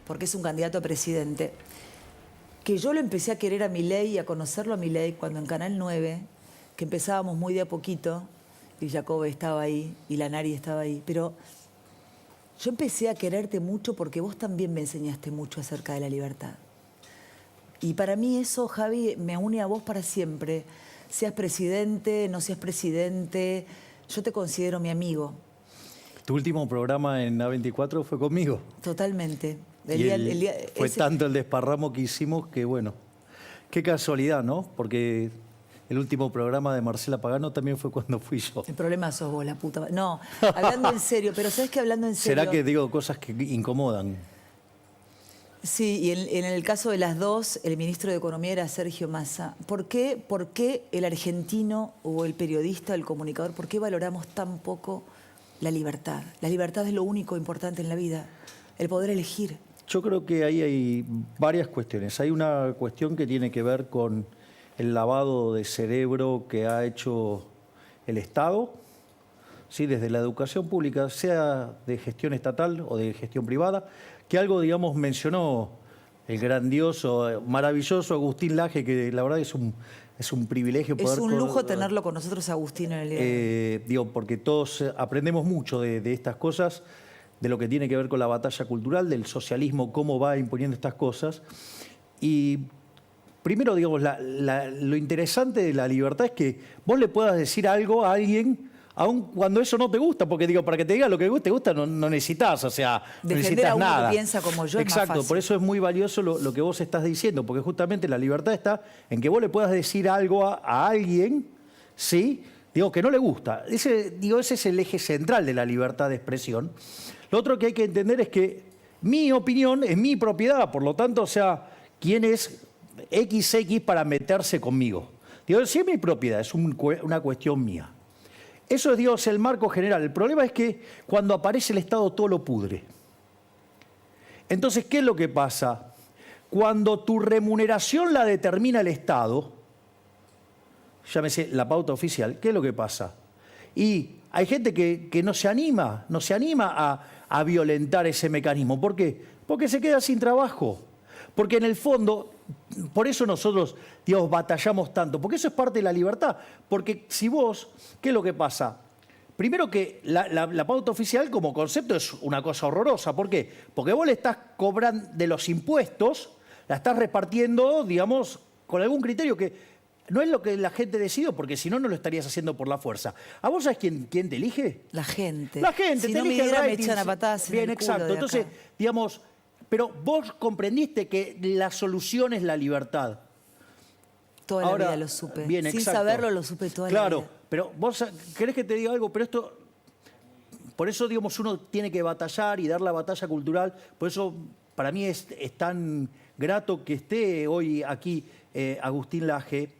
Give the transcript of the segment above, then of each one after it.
porque es un candidato a presidente, que yo lo empecé a querer a Milei y a conocerlo a Milei cuando en Canal 9, que empezábamos muy de a poquito, y Jacobe estaba ahí, y Lanari estaba ahí, pero yo empecé a quererte mucho porque vos también me enseñaste mucho acerca de la libertad. Y para mí eso, Javi, me une a vos para siempre. Seas presidente, no seas presidente, yo te considero mi amigo. Tu último programa en A24 fue conmigo. Totalmente. Fue tanto el desparramo que hicimos que, bueno, qué casualidad, ¿no? Porque el último programa de Marcela Pagano también fue cuando fui yo. El problema sos vos, la puta. No, hablando en serio, pero ¿sabes qué? Hablando en serio. ¿Será que digo cosas que incomodan? Sí, y en el caso de las dos, el ministro de Economía era Sergio Massa. ¿Por qué el argentino o el periodista, el comunicador, por qué valoramos tan poco la libertad? La libertad es lo único importante en la vida, el poder elegir. Yo creo que ahí hay varias cuestiones. Hay una cuestión que tiene que ver con el lavado de cerebro que ha hecho el Estado, ¿sí? Desde la educación pública, sea de gestión estatal o de gestión privada, que algo, digamos, mencionó el grandioso, maravilloso Agustín Laje, que la verdad es un privilegio poder... Es un lujo tenerlo con nosotros, Agustín, en el día. Digo, porque todos aprendemos mucho de estas cosas, de lo que tiene que ver con la batalla cultural, del socialismo, cómo va imponiendo estas cosas. Y primero, digamos, lo interesante de la libertad es que vos le puedas decir algo a alguien, aun cuando eso no te gusta, porque digo, para que te diga lo que te gusta no necesitas, o sea, no necesitas nada. Defender a uno que piensa como yo es más Exacto, fácil. por eso es muy valioso lo que vos estás diciendo, porque justamente la libertad está en que vos le puedas decir algo a alguien, ¿sí? Digo, que no le gusta. Ese es el eje central de la libertad de expresión. Lo otro que hay que entender es que mi opinión es mi propiedad, por lo tanto, o sea, ¿quién es XX para meterse conmigo? Digo, si es mi propiedad, es una cuestión mía. Eso es, Dios, el marco general. El problema es que cuando aparece el Estado todo lo pudre. Entonces, ¿qué es lo que pasa? Cuando tu remuneración la determina el Estado, llámese la pauta oficial, ¿qué es lo que pasa? Y hay gente que no se anima a violentar ese mecanismo. ¿Por qué? Porque se queda sin trabajo. Porque en el fondo, por eso nosotros, digamos, batallamos tanto, porque eso es parte de la libertad. Porque si vos, ¿qué es lo que pasa? Primero que la pauta oficial como concepto es una cosa horrorosa. ¿Por qué? Porque vos le estás cobrando de los impuestos, la estás repartiendo, digamos, con algún criterio que no es lo que la gente decide, porque si no, no lo estarías haciendo por la fuerza. ¿A vos sabés quién te elige? La gente. La gente. Si te no me elige diera, me ratings. echan a patadas en Bien, el culo exacto. de Entonces, acá. digamos, pero vos comprendiste que la solución es la libertad. Toda Ahora, la vida lo supe. bien, Sin exacto. saberlo, lo supe toda la vida. Claro, pero vos querés que te diga algo, pero esto... Por eso, digamos, uno tiene que batallar y dar la batalla cultural. Por eso, para mí es tan grato que esté hoy aquí Agustín Laje.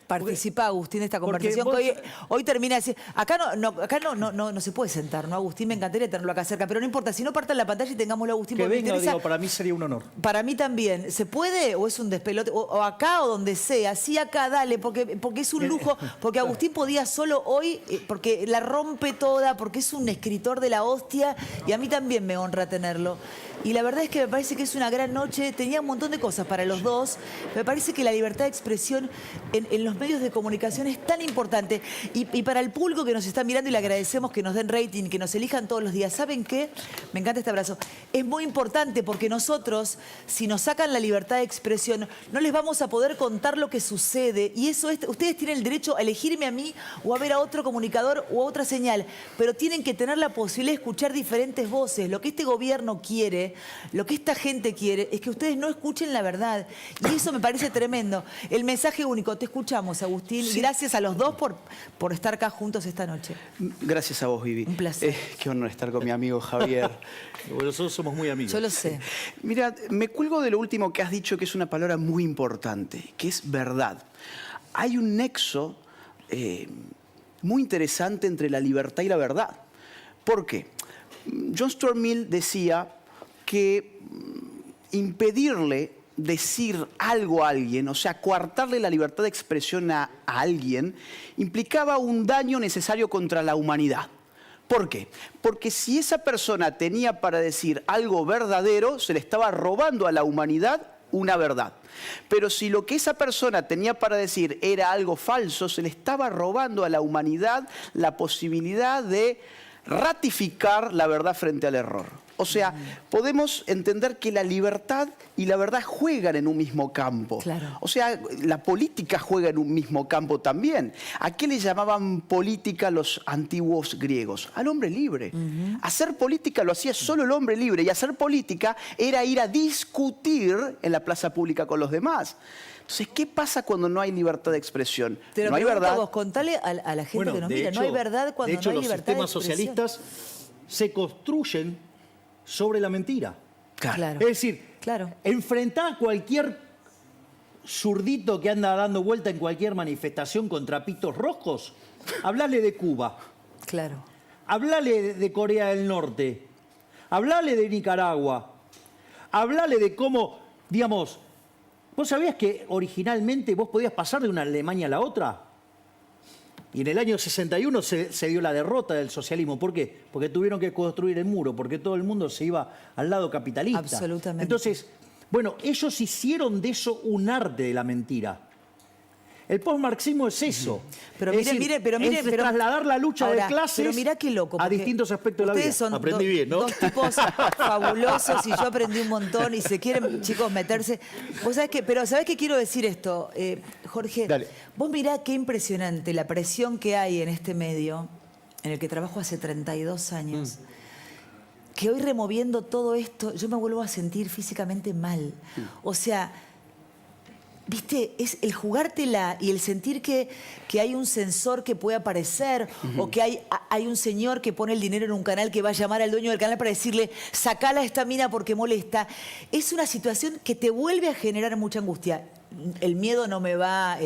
Participa, Agustín, de esta conversación vos... que hoy termina de decir... Acá no se puede sentar, ¿no, Agustín? Me encantaría tenerlo acá cerca, pero no importa. Si no, partan la pantalla y tengámoslo, Agustín. Que venga, digo, para mí sería un honor. Para mí también. ¿Se puede o es un despelote? O acá o donde sea. Sí, acá, dale, porque es un lujo. Porque Agustín podía solo hoy, porque la rompe toda, porque es un escritor de la hostia, y a mí también me honra tenerlo. Y la verdad es que me parece que es una gran noche. Tenía un montón de cosas para los dos. Me parece que la libertad de expresión en los medios de comunicación es tan importante. Y para el público que nos está mirando, y le agradecemos que nos den rating, que nos elijan todos los días. ¿Saben qué? Me encanta este abrazo. Es muy importante porque nosotros, si nos sacan la libertad de expresión, no les vamos a poder contar lo que sucede. Y eso es, ustedes tienen el derecho a elegirme a mí o a ver a otro comunicador o a otra señal. Pero tienen que tener la posibilidad de escuchar diferentes voces. Lo que este gobierno quiere, lo que esta gente quiere, es que ustedes no escuchen la verdad. Y eso me parece tremendo. El mensaje único. Te escuchamos, Agustín. Sí. Gracias a los dos por estar acá juntos esta noche. Gracias a vos, Vivi. Un placer. Qué honor estar con mi amigo Javier. Nosotros somos muy amigos. Yo lo sé. Mira, me cuelgo de lo último que has dicho, que es una palabra muy importante, que es verdad. Hay un nexo muy interesante entre la libertad y la verdad. ¿Por qué? John Stuart Mill decía que impedirle decir algo a alguien, o sea, coartarle la libertad de expresión a alguien, implicaba un daño necesario contra la humanidad. ¿Por qué? Porque si esa persona tenía para decir algo verdadero, se le estaba robando a la humanidad una verdad. Pero si lo que esa persona tenía para decir era algo falso, se le estaba robando a la humanidad la posibilidad de ratificar la verdad frente al error. O sea, podemos entender que la libertad y la verdad juegan en un mismo campo. Claro. O sea, la política juega en un mismo campo también. ¿A qué le llamaban política los antiguos griegos? Al hombre libre. Hacer política lo hacía solo el hombre libre, y hacer política era ir a discutir en la plaza pública con los demás. Entonces, ¿qué pasa cuando no hay libertad de expresión? Te lo no hay pregunto verdad. a vos, contale a la gente que nos de mira, no hay verdad cuando de hecho, no hay libertad de los sistemas expresión. socialistas se construyen sobre la mentira. Claro. Es decir, Claro. enfrentar a cualquier zurdito que anda dando vuelta en cualquier manifestación con trapitos rojos, hablale de Cuba, Claro. hablale de Corea del Norte, hablale de Nicaragua, hablale de cómo, digamos, ¿vos sabías que originalmente vos podías pasar de una Alemania a la otra? Y en el año 61 se dio la derrota del socialismo. ¿Por qué? Porque tuvieron que construir el muro, porque todo el mundo se iba al lado capitalista. Absolutamente. Entonces, bueno, ellos hicieron de eso un arte de la mentira. El postmarxismo es eso. Pero Es mire, decir, es trasladar la lucha ahora, de clases pero mirá qué loco, a porque distintos aspectos de la vida. ustedes son Aprendí bien, ¿no? dos tipos fabulosos y yo aprendí un montón y se quieren, chicos, meterse. Vos sabés que, pero ¿sabés qué quiero decir esto? Jorge, Dale. vos mirá qué impresionante la presión que hay en este medio, en el que trabajo hace 32 años. Que hoy removiendo todo esto, yo me vuelvo a sentir físicamente mal. O sea, ¿viste? Es el jugártela y el sentir que hay un censor que puede aparecer o que hay un señor que pone el dinero en un canal que va a llamar al dueño del canal para decirle sacala a esta mina porque molesta. Es una situación que te vuelve a generar mucha angustia. El miedo no me va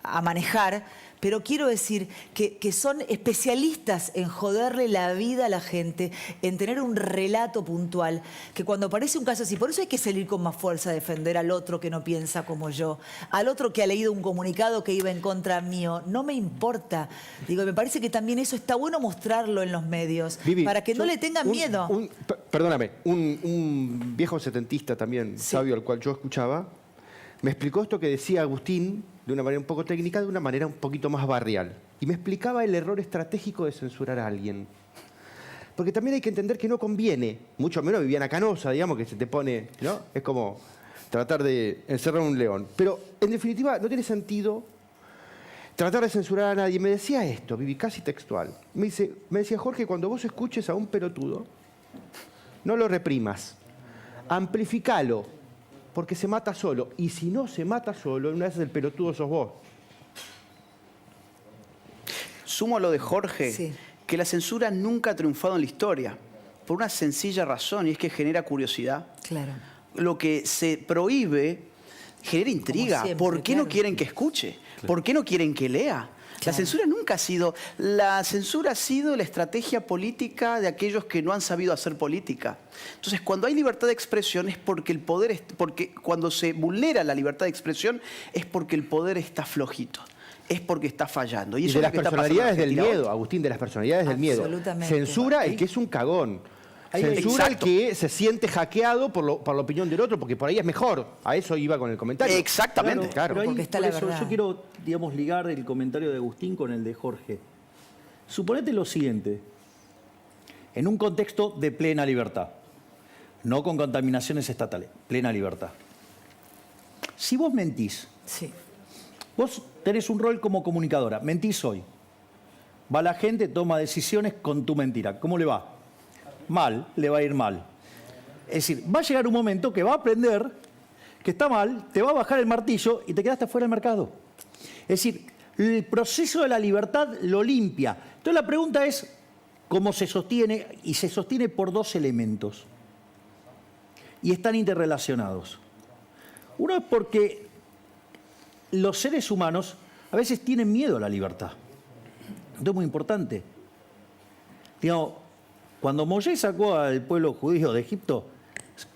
a manejar, pero quiero decir que son especialistas en joderle la vida a la gente, en tener un relato puntual, que cuando aparece un caso así, por eso hay que salir con más fuerza a defender al otro que no piensa como yo, al otro que ha leído un comunicado que iba en contra mío, no me importa. Digo, me parece que también eso está bueno mostrarlo en los medios, Vivi, para que no le tengan miedo. Perdóname, un viejo setentista también, Sí. sabio, al cual yo escuchaba, me explicó esto que decía Agustín de una manera un poco técnica, de una manera un poquito más barrial. Y me explicaba el error estratégico de censurar a alguien. Porque también hay que entender que no conviene, mucho menos Viviana Canosa, digamos, que se te pone, ¿no? Es como tratar de encerrar a un león. Pero, en definitiva, no tiene sentido tratar de censurar a nadie. Me decía esto, Vivi, casi textual. Me decía, Jorge, cuando vos escuches a un pelotudo, no lo reprimas, amplificalo, porque se mata solo. Y si no se mata solo, una vez el pelotudo sos vos. Sumo a lo de Jorge, Sí. que la censura nunca ha triunfado en la historia, por una sencilla razón, y es que genera curiosidad. Claro. Lo que se prohíbe genera intriga. siempre, ¿Por qué no claro. quieren que escuche? ¿Por qué no quieren que lea? La Claro. censura nunca ha sido... La censura ha sido la estrategia política de aquellos que no han sabido hacer política. Entonces, cuando hay libertad de expresión es porque el poder... Porque cuando se vulnera la libertad de expresión es porque el poder está flojito. Es porque está fallando. Y, Y eso de es las lo que está pasando en personalidades del Argentina miedo, hoy. Agustín, de las personalidades del miedo. Absolutamente. Censura el que es un cagón. Ahí- Censura el Exacto. que se siente hackeado por la opinión del otro, porque por ahí es mejor. A eso iba con el comentario. Exactamente. Claro. Pero ahí, Porque está por la eso, verdad. yo quiero, digamos, ligar el comentario de Agustín con el de Jorge. Suponete lo siguiente, en un contexto de plena libertad, no con contaminaciones estatales, plena libertad. Si vos mentís, Sí. vos tenés un rol como comunicadora, mentís hoy, va la gente, toma decisiones con tu mentira, ¿cómo le va? Mal, le va a ir mal. Es decir, va a llegar un momento que va a aprender que está mal, te va a bajar el martillo y te quedaste fuera del mercado. Es decir, el proceso de la libertad lo limpia. Entonces la pregunta es, ¿cómo se sostiene? Y se sostiene por dos elementos. Y están interrelacionados. Uno es porque los seres humanos a veces tienen miedo a la libertad. Esto es muy importante. Digamos, cuando Moisés sacó al pueblo judío de Egipto,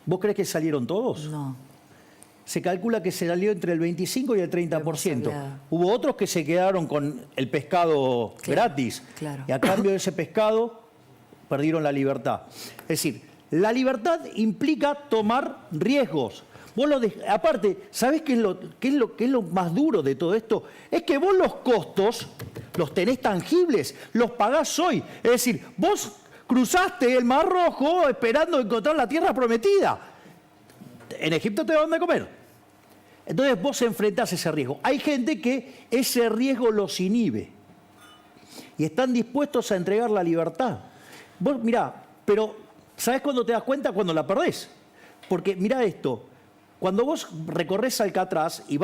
¿vos crees que salieron todos? No. se calcula que se salió entre el 25 y el 30%. hablado. Hubo otros que se quedaron con el pescado gratis. claro. Y a cambio de ese pescado perdieron la libertad. Es decir, la libertad implica tomar riesgos. Vos aparte, ¿sabés qué es lo más duro de todo esto? Es que vos los costos los tenés tangibles, los pagás hoy. Es decir, vos cruzaste el Mar Rojo esperando encontrar la tierra prometida. En Egipto te dan de comer. Entonces vos enfrentás ese riesgo. Hay gente que ese riesgo los inhibe y están dispuestos a entregar la libertad. Vos mirá, pero ¿sabés cuándo te das cuenta? Cuando la perdés. Porque mirá esto, cuando vos recorres Alcatraz y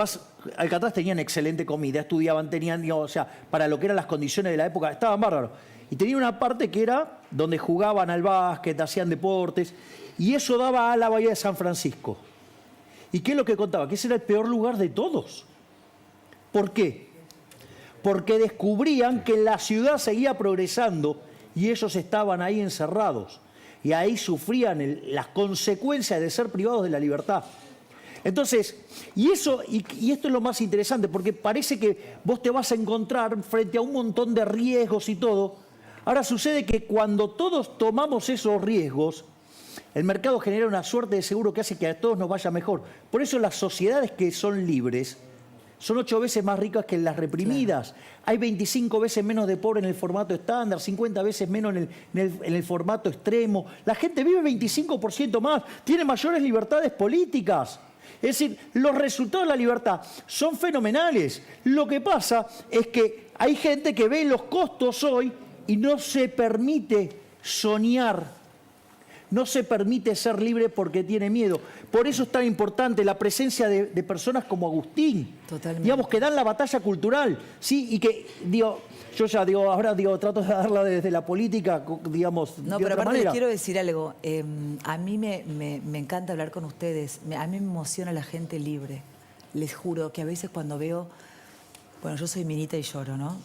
Alcatraz tenían excelente comida, estudiaban, tenían, o sea, para lo que eran las condiciones de la época, estaban bárbaros. Y tenía una parte que era donde jugaban al básquet, hacían deportes, y eso daba a la bahía de San Francisco. ¿Y qué es lo que contaba? Que ese era el peor lugar de todos. ¿Por qué? Porque descubrían que la ciudad seguía progresando y ellos estaban ahí encerrados. Y ahí sufrían las consecuencias de ser privados de la libertad. Entonces, y esto es lo más interesante, porque parece que vos te vas a encontrar frente a un montón de riesgos y todo. Ahora sucede que cuando todos tomamos esos riesgos, el mercado genera una suerte de seguro que hace que a todos nos vaya mejor. Por eso las sociedades que son libres son 8 veces más ricas que las reprimidas. Claro. Hay 25 veces menos de pobre en el formato estándar, 50 veces menos en el formato extremo. La gente vive 25% más, tiene mayores libertades políticas. Es decir, los resultados de la libertad son fenomenales. Lo que pasa es que hay gente que ve los costos hoy y no se permite soñar. No se permite ser libre porque tiene miedo. Por eso es tan importante la presencia de personas como Agustín. Totalmente. Digamos, que dan la batalla cultural, ¿sí? Y que, ahora trato de darla desde la política, digamos, No, de pero otra aparte manera. les quiero decir algo. A mí me encanta hablar con ustedes. A mí me emociona la gente libre. Les juro que a veces cuando veo... Bueno, yo soy minita y lloro, ¿no?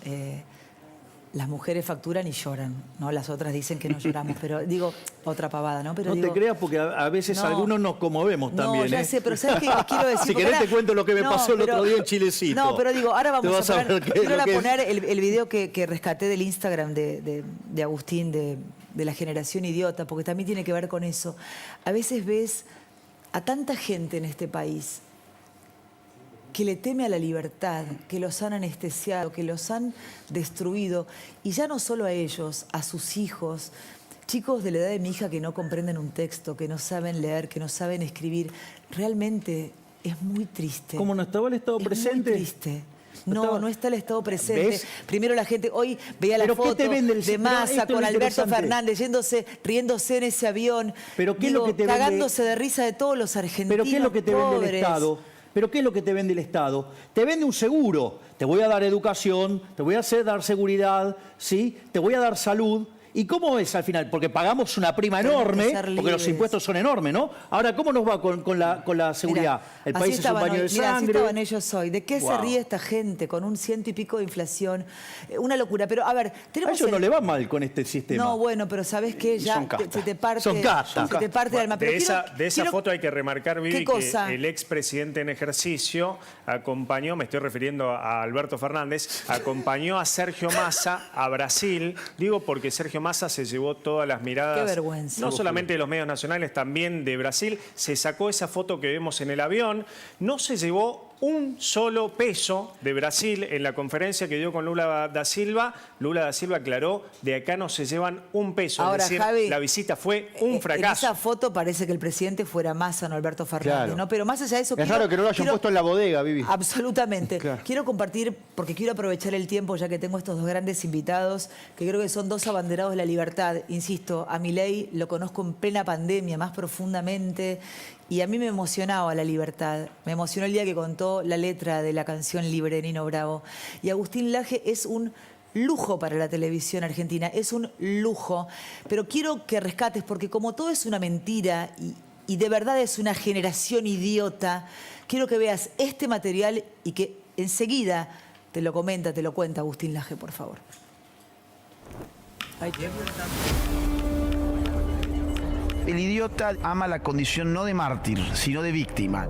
Las mujeres facturan y lloran, ¿no? Las otras dicen que no lloramos, pero digo, otra pavada, ¿no? Pero No digo, te creas porque a veces algunos nos conmovemos también. No, ya sé, pero ¿sabes qué les quiero decir? Si Porque querés ahora- te cuento lo que me pasó el otro día en Chilecito. No, pero digo, ahora Te vamos vas a a poner, ver qué es quiero lo que es. poner el video que rescaté del Instagram de Agustín, de la generación idiota, porque también tiene que ver con eso. A veces ves a tanta gente en este país que le teme a la libertad, que los han anestesiado, que los han destruido, y ya no solo a ellos, a sus hijos, chicos de la edad de mi hija que no comprenden un texto, que no saben leer, que no saben escribir. Realmente es muy triste. Como no estaba el Estado presente. Muy triste. No está el Estado presente. ¿Ves? Primero la gente, hoy veía la ¿Pero qué foto te vende el de sistema? Esto Massa es con lo Alberto interesante. Fernández riéndose en ese avión. ¿Pero qué es lo que te vende? Cagándose de risa de todos los argentinos ¿Pero qué es lo que te vende el pobres. Estado? ¿Pero qué es lo que te vende el Estado? Te vende un seguro. Te voy a dar educación, te voy a dar seguridad, ¿sí? Te voy a dar salud. ¿Y cómo es al final? Porque pagamos una prima Tenemos que enorme, ser porque los libres. impuestos son enormes, ¿no? Ahora, ¿cómo nos va con la seguridad? Mirá, El así país es un estaban baño hoy. de Mirá, así sangre. estaban ellos hoy. ¿De qué se Wow. ríe esta gente con un 100 y pico de inflación? Una locura. Pero, a ver, A tenemos... ellos no le va mal con este sistema. No, bueno, pero ¿sabes qué? Ya Son castas. se te parte, Son castas. se te parte el alma. Pero de esa quiero- foto hay que remarcar, Vivi, ¿Qué cosa? que el expresidente en ejercicio acompañó, me estoy refiriendo a Alberto Fernández, acompañó a Sergio Massa a Brasil. Digo porque Sergio Massa se llevó todas las miradas, Qué vergüenza. no solamente de los medios nacionales, también de Brasil. Se sacó esa foto que vemos en el avión. No se llevó un solo peso de Brasil en la conferencia que dio con Lula da Silva. Lula da Silva aclaró, de acá no se llevan un peso. Ahora, es decir, Javi, la visita fue un En fracaso. esa foto parece que el presidente fuera Massa, no Alberto Fernández, Claro. ¿no? Pero más allá de eso... Es raro que no lo hayan puesto en la bodega, Vivi. Absolutamente. Claro. Quiero compartir, porque quiero aprovechar el tiempo, ya que tengo estos dos grandes invitados, que creo que son dos abanderados de la libertad. Insisto, a Milei lo conozco en plena pandemia, más profundamente, y a mí me emocionaba la libertad. Me emocionó el día que contó la letra de la canción Libre de Nino Bravo. Y Agustín Laje es un lujo para la televisión argentina, es un lujo. Pero quiero que rescates, porque como todo es una mentira y de verdad es una generación idiota, quiero que veas este material y que enseguida te lo cuenta Agustín Laje, por favor. Ahí te- El idiota ama la condición no de mártir, sino de víctima.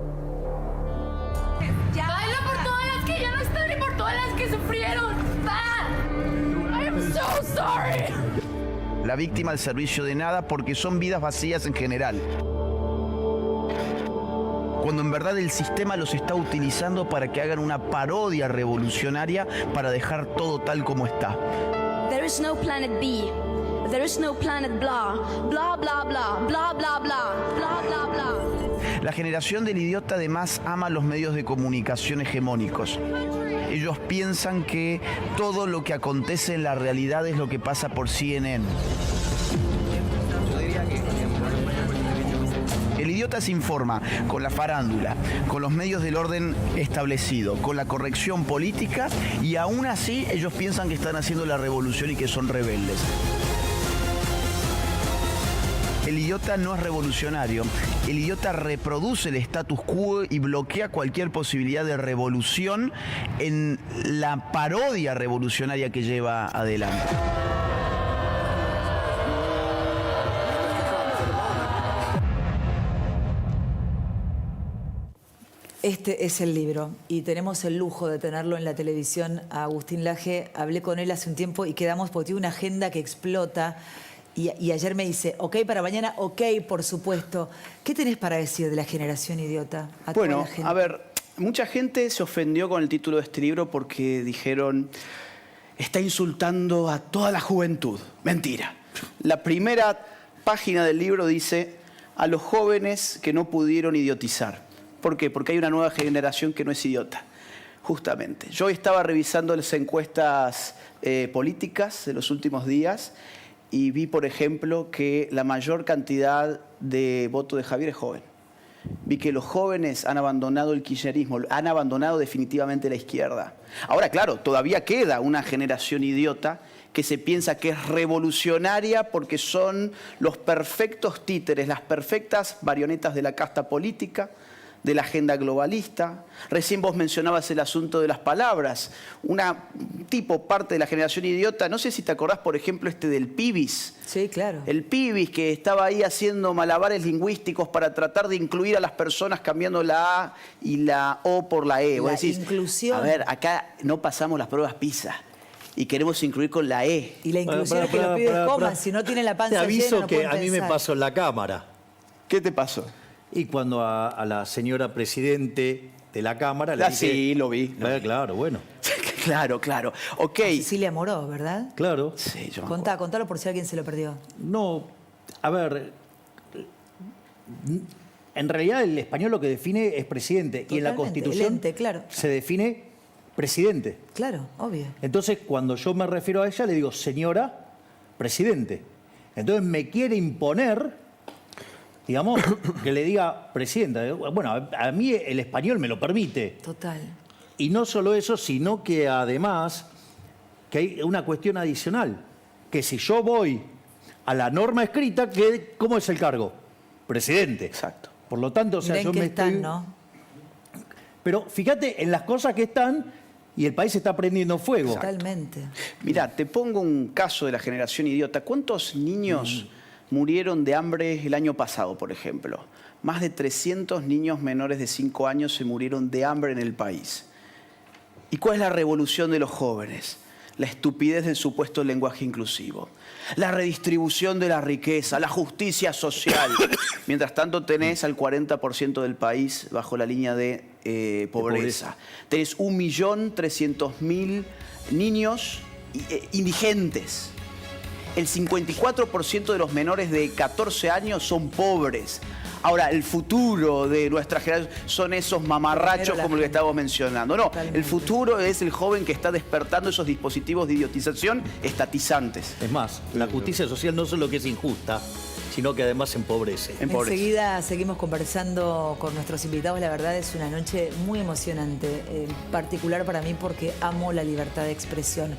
que sufrieron. I am so sorry. La víctima al servicio de nada porque son vidas vacías en general. Cuando en verdad el sistema los está utilizando para que hagan una parodia revolucionaria para dejar todo tal como está. There is no planet B. There is no planet blah. Blah, blah, blah. Blah, blah, blah. Blah, blah, blah. La generación del idiota además ama los medios de comunicación hegemónicos. Ellos piensan que todo lo que acontece en la realidad es lo que pasa por CNN. El idiota se informa con la farándula, con los medios del orden establecido, con la corrección política y aún así ellos piensan que están haciendo la revolución y que son rebeldes. El idiota no es revolucionario, el idiota reproduce el status quo y bloquea cualquier posibilidad de revolución en la parodia revolucionaria que lleva adelante. Este es el libro y tenemos el lujo de tenerlo en la televisión a Agustín Laje. Hablé con él hace un tiempo y quedamos porque tiene una agenda que explota y ayer me dice, ok para mañana, ok por supuesto. ¿Qué tenés para decir de la generación idiota? Bueno, a ver, mucha gente se ofendió con el título de este libro porque dijeron, está insultando a toda la juventud. Mentira. La primera página del libro dice, a los jóvenes que no pudieron idiotizar. ¿Por qué? Porque hay una nueva generación que no es idiota, justamente. Yo estaba revisando las encuestas políticas de los últimos días y vi, por ejemplo, que la mayor cantidad de votos de Javier es joven. Vi que los jóvenes han abandonado el kirchnerismo, han abandonado definitivamente la izquierda. Ahora, claro, todavía queda una generación idiota que se piensa que es revolucionaria porque son los perfectos títeres, las perfectas marionetas de la casta política, de la agenda globalista. Recién vos mencionabas el asunto de las palabras. Parte de la generación idiota, no sé si te acordás, por ejemplo, del pibis. Sí, claro. El pibis que estaba ahí haciendo malabares lingüísticos para tratar de incluir a las personas cambiando la A y la O por la E. La Vos decís, inclusión. a ver, acá no pasamos las pruebas PISA y queremos incluir con la E. Y la inclusión es que los pibes coman, si no tienen la panza Te aviso llena, no que pueden a mí me pensar. pasó en la Cámara. ¿Qué te pasó? Y cuando a la señora presidente de la Cámara le dije... Sí, lo vi. Claro, bueno. Claro, claro. Ok. Cecilia Moró, ¿verdad? Claro. Sí, yo me Contalo por si alguien se lo perdió. No, a ver, en realidad el español lo que define es presidente y en la Totalmente, Constitución el ente, claro. se define presidente. Claro, obvio. Entonces, cuando yo me refiero a ella, le digo, señora presidente. Entonces me quiere imponer, digamos, que le diga presidenta. Bueno, a mí el español me lo permite. Total. Y no solo eso, sino que además que hay una cuestión adicional, que si yo voy a la norma escrita, ¿cómo es el cargo? Presidente. Exacto. Por lo tanto, o sea, Mirá yo en qué me están, estoy... ¿no? Pero fíjate en las cosas que están y el país está prendiendo fuego. Totalmente. Mirá, te pongo un caso de la generación idiota. ¿Cuántos niños murieron de hambre el año pasado, por ejemplo? Más de 300 niños menores de 5 años se murieron de hambre en el país. ¿Y cuál es la revolución de los jóvenes? La estupidez del supuesto lenguaje inclusivo, la redistribución de la riqueza, la justicia social. Mientras tanto tenés al 40% del país bajo la línea de pobreza. Tenés 1.300.000 niños indigentes. El 54% de los menores de 14 años son pobres. Ahora, el futuro de nuestra generación son esos mamarrachos como el que estábamos mencionando. No, Totalmente. el futuro es el joven que está despertando esos dispositivos de idiotización estatizantes. Es más, la justicia social no solo que es injusta, sino que además empobrece. Enseguida seguimos conversando con nuestros invitados. La verdad es una noche muy emocionante, en particular para mí porque amo la libertad de expresión.